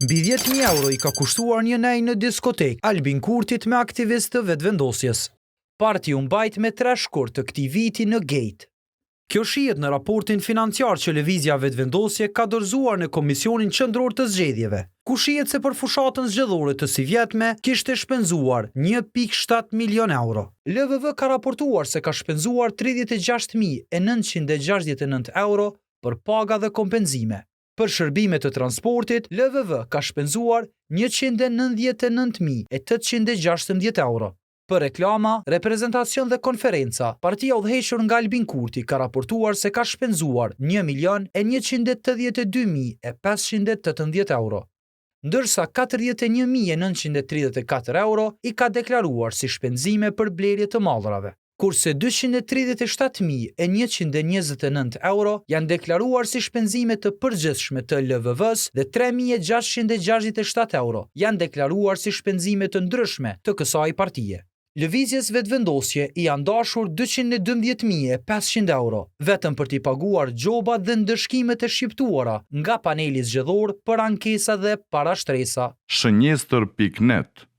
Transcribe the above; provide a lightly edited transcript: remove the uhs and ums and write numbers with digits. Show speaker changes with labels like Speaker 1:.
Speaker 1: Mbi 10.000 euro I ka kushtuar një nej në diskotek Albin Kurtit me aktivistë të vetëvendosjes. Parti u mbajt me 3 shkurt të këtij viti në Gate. Kjo shihet në raportin financiar që Lëvizja Vetëvendosje ka dorëzuar në Komisionin Qendror të Zgjedhjeve, ku shihet se për fushatën zgjedhore të sivjetme kishte shpenzuar 1.7 milion euro. LVV ka raportuar se ka shpenzuar 36.969 euro për paga dhe kompenzime. Për shërbime të transportit, LVV ka shpenzuar 199.816 euro. Për reklama, reprezentacion dhe konferenca, partia udhëhequr nga Albin Kurti ka raportuar se ka shpenzuar 1.182.518 euro, ndërsa 41.934 euro I ka deklaruar si shpenzime për blerje të mallrave, kurse 237.129 euro janë deklaruar si shpenzime të përgjithshme të LVV-s dhe 3.667 euro janë deklaruar si shpenzime të ndryshme të kësaj partije. Lëvizjes Vetëvendosje I janë dashur 212.500 euro, vetëm për t'i paguar gjobat dhe ndëshkimet e shqiptuara nga paneli zgjedhor për ankesa dhe parashtresa.
Speaker 2: Shënjestër.net